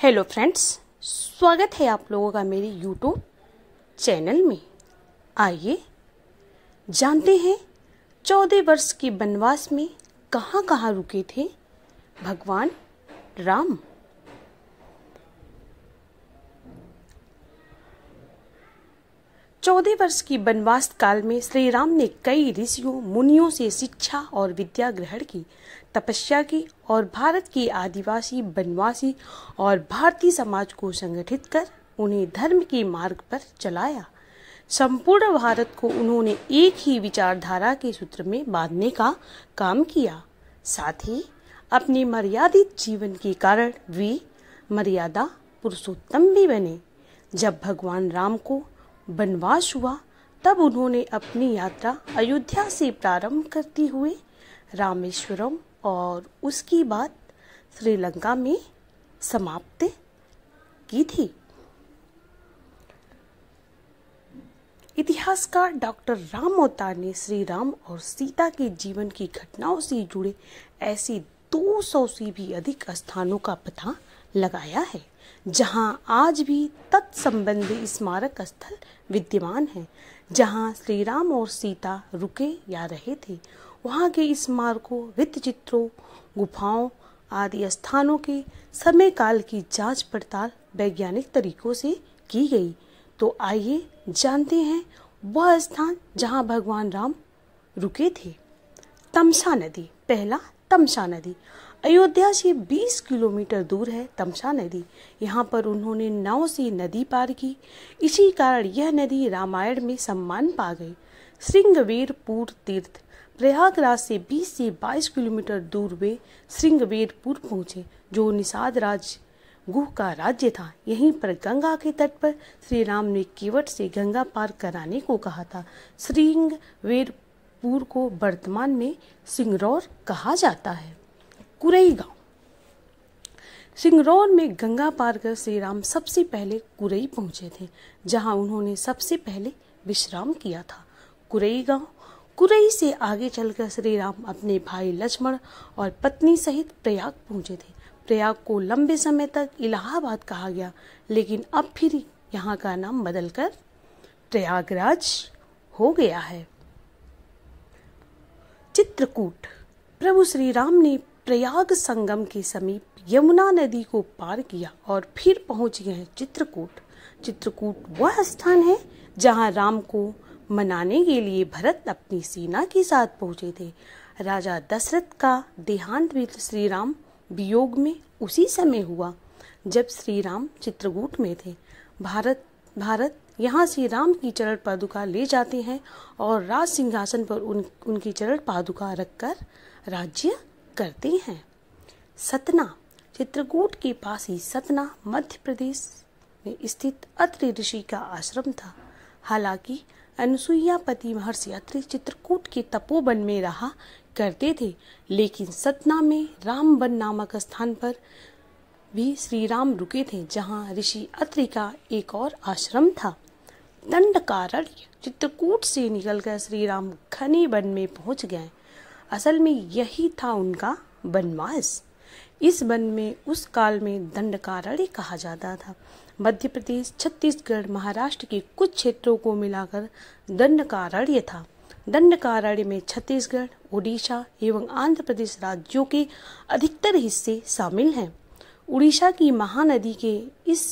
Hello friends, स्वागत है आप लोगों का मेरे यूट्यूब चैनल में। आइए जानते हैं 14 वर्ष के वनवास में कहाँ कहाँ रुके थे भगवान राम। चौदह वर्ष की वनवास काल में श्री राम ने कई ऋषियों मुनियों से शिक्षा और विद्या ग्रहण की, तपस्या की और भारत के आदिवासी, वनवासी और भारतीय समाज को संगठित कर उन्हें धर्म के मार्ग पर चलाया। संपूर्ण भारत को उन्होंने एक ही विचारधारा के सूत्र में बांधने का काम किया। साथ ही अपने मर्यादित जीवन के कारण वे मर्यादा पुरुषोत्तम भी बने। जब भगवान राम को वनवास हुआ तब उन्होंने अपनी यात्रा अयोध्या से प्रारंभ करते हुए रामेश्वरम और उसकी बाद श्रीलंका में समाप्त की थी। इतिहासकार डॉक्टर राम अवतार ने श्री राम और सीता के जीवन की घटनाओं से जुड़े ऐसे 200 से भी अधिक स्थानों का पता लगाया है जहां आज भी तत्संबंधी स्मारक स्थल विद्यमान हैं। जहां श्री राम और सीता रुके या रहे थे, वहां के स्मारकों, भित्तिचित्रों, गुफाओं आदि स्थानों के समय काल की जांच पड़ताल वैज्ञानिक तरीकों से की गई। तो आइए जानते हैं वह स्थान जहां भगवान राम रुके थे। तमसा नदी। पहला, तमसा नदी। अयोध्या से 20 किलोमीटर दूर है तमसा नदी। यहाँ पर उन्होंने नाव से नदी पार की। इसी कारण यह नदी रामायण में सम्मान पा गई। श्रृंगवेरपुर तीर्थ। प्रयागराज से 20 से 22 किलोमीटर दूर वे श्रृंगवेरपुर पहुँचे, जो निषाद राज गुह का राज्य था। यहीं पर गंगा के तट पर श्री राम ने केवट से गंगा पार कराने को कहा था। श्रृंगवेरपुर को वर्तमान में सिंगरौर कहा जाता है। कुरई गांव। सिंगरौर में गंगा पार कर श्री राम सबसे पहले कुरई पहुंचे थे, जहां उन्होंने सबसे पहले विश्राम किया था। कुरई गांव। कुरई से आगे चलकर श्री राम अपने भाई लक्ष्मण और पत्नी सहित प्रयाग पहुंचे थे। प्रयाग को लंबे समय तक इलाहाबाद कहा गया, लेकिन अब फिर यहाँ का नाम बदलकर प्रयागराज हो गया है। चित्रकूट। प्रभु श्री राम ने प्रयाग संगम के समीप यमुना नदी को पार किया और फिर पहुंच गए हैं चित्रकूट। चित्रकूट वह स्थान है जहां राम को मनाने के लिए भरत अपनी सेना के साथ पहुंचे थे। राजा दशरथ का देहांत भी श्री राम वियोग में उसी समय हुआ जब श्री राम चित्रकूट में थे। भारत यहाँ से राम की चरण पादुका ले जाते हैं और राज सिंहासन पर उनकी चरण पादुका रखकर राज्य करते हैं। सतना। चित्रकूट के पास ही सतना मध्य प्रदेश में स्थित अत्रि ऋषि का आश्रम था। हालांकि अनुसुईया पति महर्षि अत्रि चित्रकूट के तपोवन में रहा करते थे, लेकिन सतना में रामवन नामक स्थान पर भी श्री राम रुके थे, जहां ऋषि अत्रि का एक और आश्रम था। दंडकारण्य। चित्रकूट से निकलकर श्री राम घने वन में पहुंच गए। असल में यही था उनका वनवास। इस वन में उस काल में दंडकारण्य कहा जाता था। मध्य प्रदेश, छत्तीसगढ़, महाराष्ट्र के कुछ क्षेत्रों को मिलाकर दंडकारण्य था। दंडकारण्य में छत्तीसगढ़, उड़ीसा एवं आंध्र प्रदेश राज्यों के अधिकतर हिस्से शामिल हैं। उड़ीसा की महानदी के इस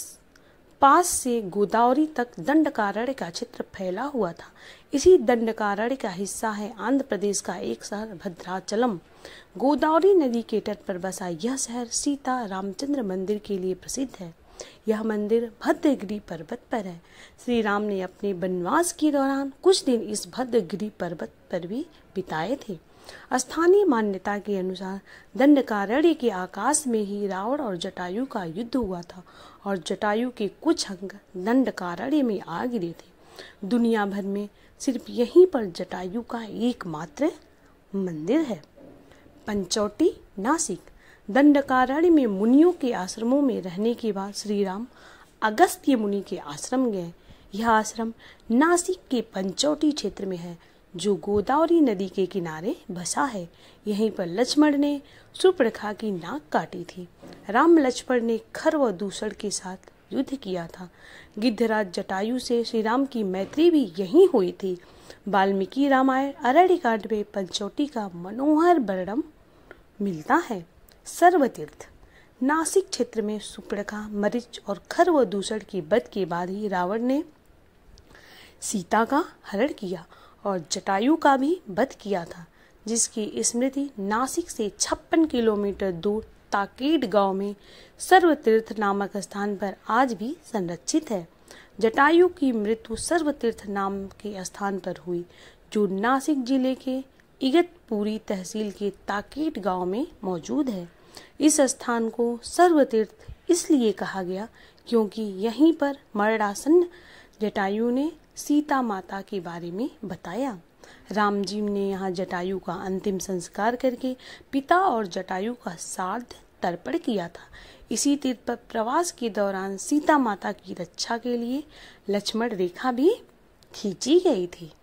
पास से गोदावरी तक दंडकारण्य का क्षेत्र फैला हुआ था। इसी दंडकारण्य का हिस्सा है आंध्र प्रदेश का एक शहर भद्राचलम। गोदावरी नदी के तट पर बसा यह शहर सीता रामचंद्र मंदिर के लिए प्रसिद्ध है। यह मंदिर भद्रगिरि पर्वत पर है। श्री राम ने अपने वनवास के दौरान कुछ दिन इस भद्रगिरि पर्वत पर भी बिताए थे। स्थानीय मान्यता के अनुसार दंडकारण्य के आकाश में ही रावण और जटायु का युद्ध हुआ था और जटायु के कुछ अंग दंडकारण्य में आ गिरे थे। दुनिया भर में सिर्फ यहीं पर जटायु का एकमात्र मंदिर है। पंचवटी, नासिक। दंडकारण्य में मुनियों के आश्रमों में रहने के बाद श्री राम अगस्त्य मुनि के आश्रम गए। यह आश्रम नासिक के पंचवटी क्षेत्र में है, जो गोदावरी नदी के किनारे बसा है। यहीं पर लक्ष्मण ने सुपर्णखा की नाक काटी थी। राम लक्ष्मण ने खर व दूषण के साथ युद्ध किया था। गिद्धराज जटायु से श्री राम की मैत्री भी यहीं हुई थी। वाल्मीकि रामायण अरण्य कांड में पंचवटी का मनोहर वर्णन मिलता है। सर्वतीर्थ नासिक क्षेत्र में सुपर्णखा, मरीच और खर व दूषण के वध के बाद ही रावण ने सीता का हरण किया और जटायु का भी वध किया था, जिसकी स्मृति नासिक से 56 किलोमीटर दूर ताकेड गांव में सर्वतीर्थ नामक स्थान पर आज भी संरक्षित है। जटायु की मृत्यु सर्वतीर्थ नाम के स्थान पर हुई, जो नासिक जिले के इगतपुरी तहसील के ताकेड गांव में मौजूद है। इस स्थान को सर्वतीर्थ इसलिए कहा गया क्योंकि यहीं पर मरणासन्न जटायु ने सीता माता के बारे में बताया। राम जी ने यहाँ जटायु का अंतिम संस्कार करके पिता और जटायु का श्राद्ध तर्पण किया था। इसी तीर्थ पर प्रवास के दौरान सीता माता की रक्षा के लिए लक्ष्मण रेखा भी खींची गई थी।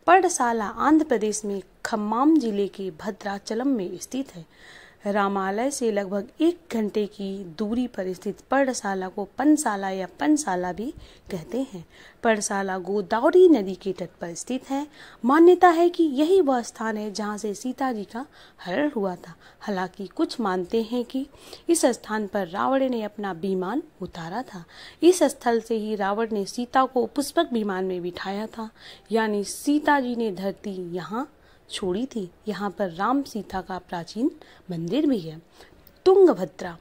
पर्णशाला आंध्र प्रदेश में खम्माम जिले के भद्राचलम में स्थित है। रामालय से लगभग 1 घंटे की दूरी पर स्थित पर्णशाला को पनशाला या पनशाला भी कहते हैं। पर्णशाला गोदावरी नदी के तट पर स्थित है। मान्यता है कि यही वह स्थान है जहां से सीता जी का हरण हुआ था। हालांकि कुछ मानते हैं कि इस स्थान पर रावण ने अपना विमान उतारा था। इस स्थल से ही रावण ने सीता को पुष्पक विमान में बिठाया था, यानी सीता जी ने धरती यहाँ छोड़ी थी। यहाँ पर राम सीता का प्राचीन मंदिर भी है। तुंगभद्रा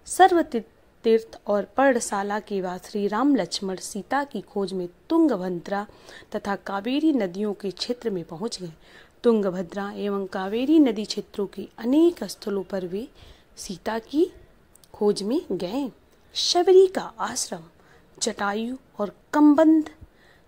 सर्वतीर्थ और पर्णशाला के बाद श्री राम लक्ष्मण सीता की खोज में तुंगभद्रा तथा कावेरी नदियों के क्षेत्र में पहुंच गए। तुंगभद्रा एवं कावेरी नदी क्षेत्रों के अनेक स्थलों पर वे सीता की खोज में गए। शबरी का आश्रम जटायु और कम्बंध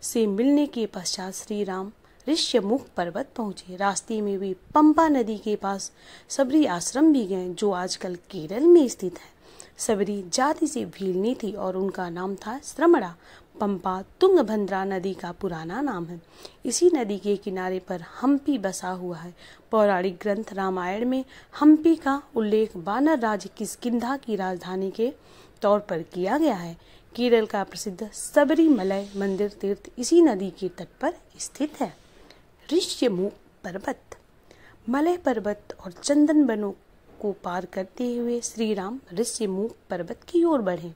से मिलने के पश्चात श्री राम ऋष्यमुख पर्वत पहुंचे। रास्ते में वे पंपा नदी के पास सबरी आश्रम भी गए, जो आजकल केरल में स्थित है। सबरी जाति से भीलनी थी और उनका नाम था श्रमणा। पंपा तुंगभद्रा नदी का पुराना नाम है। इसी नदी के किनारे पर हम्पी बसा हुआ है। पौराणिक ग्रंथ रामायण में हम्पी का उल्लेख वानर राज किष्किंधा की राजधानी के तौर पर किया गया है। केरल का प्रसिद्ध सबरीमलय मंदिर तीर्थ इसी नदी के तट पर स्थित है। ऋष्यमुख पर्वत मलय पर्वत और चंदन वनों को पार करते हुए श्री राम ऋष्यमुख पर्वत की ओर बढ़े।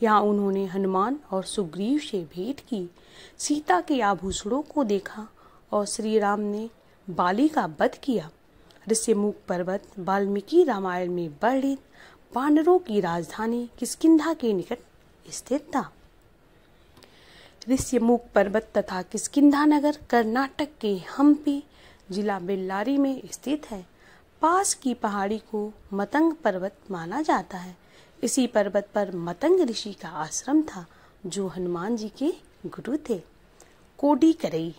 यहाँ उन्होंने हनुमान और सुग्रीव से भेंट की, सीता के आभूषणों को देखा और श्री राम ने बाली का वध किया। ऋष्यमुख पर्वत वाल्मीकि रामायण में वर्णित वानरों की राजधानी किष्किंधा के निकट स्थित था। ऋष्यमुख पर्वत तथा किष्किंधा नगर कर्नाटक के हम्पी जिला बेल्लारी में स्थित है। पास की पहाड़ी को मतंग पर्वत माना जाता है। इसी पर्वत पर मतंग ऋषि का आश्रम था, जो हनुमान जी के गुरु थे। कोडी करई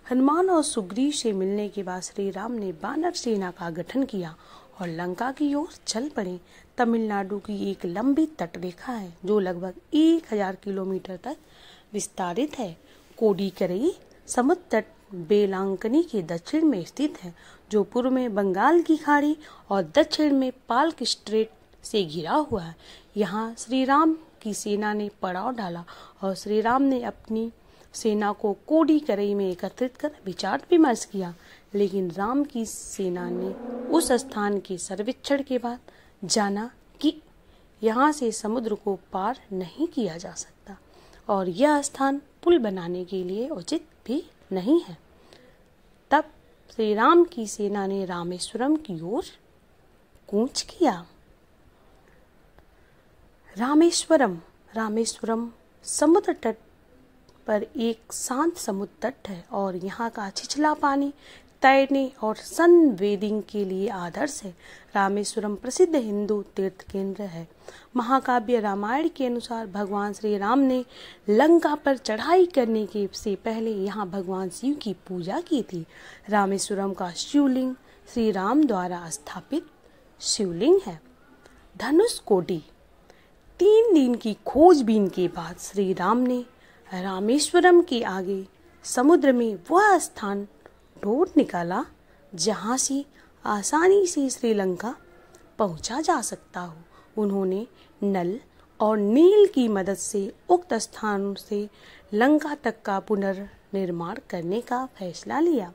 हनुमान और सुग्रीव से मिलने के बाद श्री राम ने वानर सेना का गठन किया और लंका की ओर चल पड़े। तमिलनाडु की एक लंबी तटरेखा है, जो लगभग 1000 किलोमीटर तक विस्तारित है। कोडी करई समुद्र तट बेलांकनी के दक्षिण में स्थित है, जो पूर्व में बंगाल की खाड़ी और दक्षिण में पाल्क स्ट्रेट से घिरा हुआ है। यहाँ श्री राम की सेना ने पड़ाव डाला और श्री राम ने अपनी सेना को कोडी करई में एकत्रित कर विचार विमर्श किया, लेकिन राम की सेना ने उस स्थान के सर्वेक्षण के बाद जाना कि यहाँ से समुद्र को पार नहीं किया जा सकता और यह स्थान पुल बनाने के लिए उचित भी नहीं है। तब श्री राम की सेना ने रामेश्वरम की ओर कूच किया। रामेश्वरम समुद्र तट पर एक शांत समुद्र तट है और यहाँ का छिछला पानी तैरने और सनबेदिंग के लिए आदर्श है। रामेश्वरम प्रसिद्ध हिंदू तीर्थ केंद्र है। महाकाव्य रामायण के अनुसार भगवान श्री राम ने लंका पर चढ़ाई करने के से पहले यहाँ भगवान शिव की पूजा की थी। रामेश्वरम का शिवलिंग श्री राम द्वारा स्थापित शिवलिंग है। धनुषकोडी 3 दिन की खोजबीन के बाद श्री राम ने रामेश्वरम के आगे समुद्र में वह स्थान ढूंढ निकाला जहां से आसानी से श्रीलंका पहुंचा जा सकता हो। उन्होंने नल और नील की मदद से उक्त स्थानों से लंका तक का पुनर्निर्माण करने का फैसला लिया।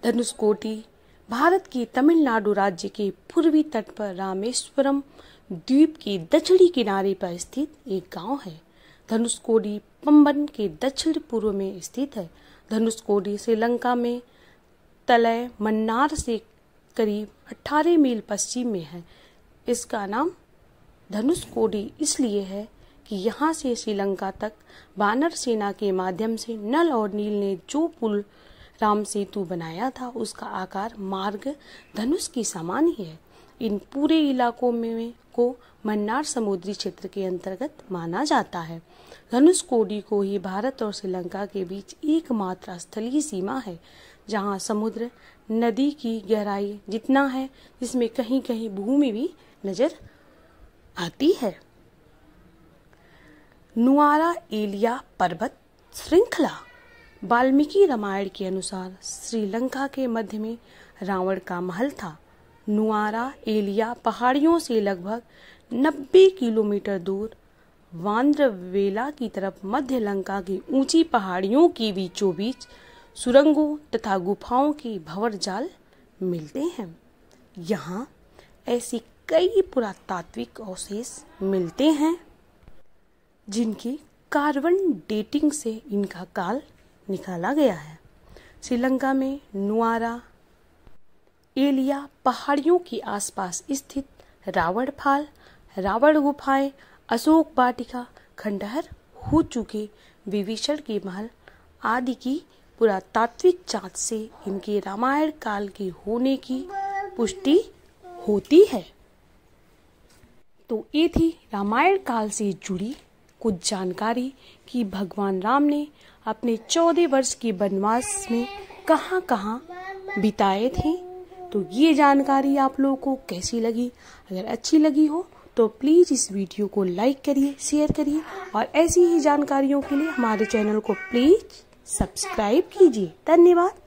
धनुषकोडी भारत के तमिलनाडु राज्य के पूर्वी तट पर रामेश्वरम द्वीप के दक्षिणी किनारे पर स्थित एक गांव है। धनुषकोडी पंबन के दक्षिण पूर्व में स्थित है। धनुषकोडी श्रीलंका में तलय मन्नार से करीब 18 मील पश्चिम में है। इसका नाम धनुषकोडी इसलिए है कि यहाँ से श्रीलंका तक वानर सेना के माध्यम से नल और नील ने जो पुल राम सेतु बनाया था उसका आकार मार्ग धनुष की समान ही है। इन पूरे इलाकों में को मन्नार समुद्री क्षेत्र के अंतर्गत माना जाता है। धनुषकोडी को ही भारत और श्रीलंका के बीच एकमात्र स्थलीय सीमा है जहाँ समुद्र नदी की गहराई जितना है, जिसमें कहीं कहीं भूमि भी नजर आती है। नुआरा एलिया पर्वत श्रृंखला वाल्मीकि रामायण के अनुसार श्रीलंका के मध्य में रावण का महल था। नुआरा एलिया पहाड़ियों से लगभग 90 किलोमीटर दूर वांद्रवेला की तरफ मध्य लंका की ऊंची पहाड़ियों के बीचों बीच सुरंगों तथा गुफाओं के भंवर जाल मिलते हैं। यहाँ ऐसी कई पुरातात्विक अवशेष मिलते हैं जिनकी कार्बन डेटिंग से इनका काल निकाला गया है। श्रीलंका में नुआरा एलिया पहाड़ियों के आसपास स्थित रावण फाल, रावण गुफाएं, अशोक वाटिका, खंडहर हो चुके विभीषण के महल आदि की पुरातात्विक जांच से इनके रामायण काल के होने की पुष्टि होती है। तो ये थी रामायण काल से जुड़ी कुछ जानकारी कि भगवान राम ने अपने 14 वर्ष के वनवास में कहाँ कहाँ बिताए थे। तो ये जानकारी आप लोगों को कैसी लगी? अगर अच्छी लगी हो तो प्लीज़ इस वीडियो को लाइक करिए, शेयर करिए और ऐसी ही जानकारियों के लिए हमारे चैनल को प्लीज़ सब्सक्राइब कीजिए। धन्यवाद।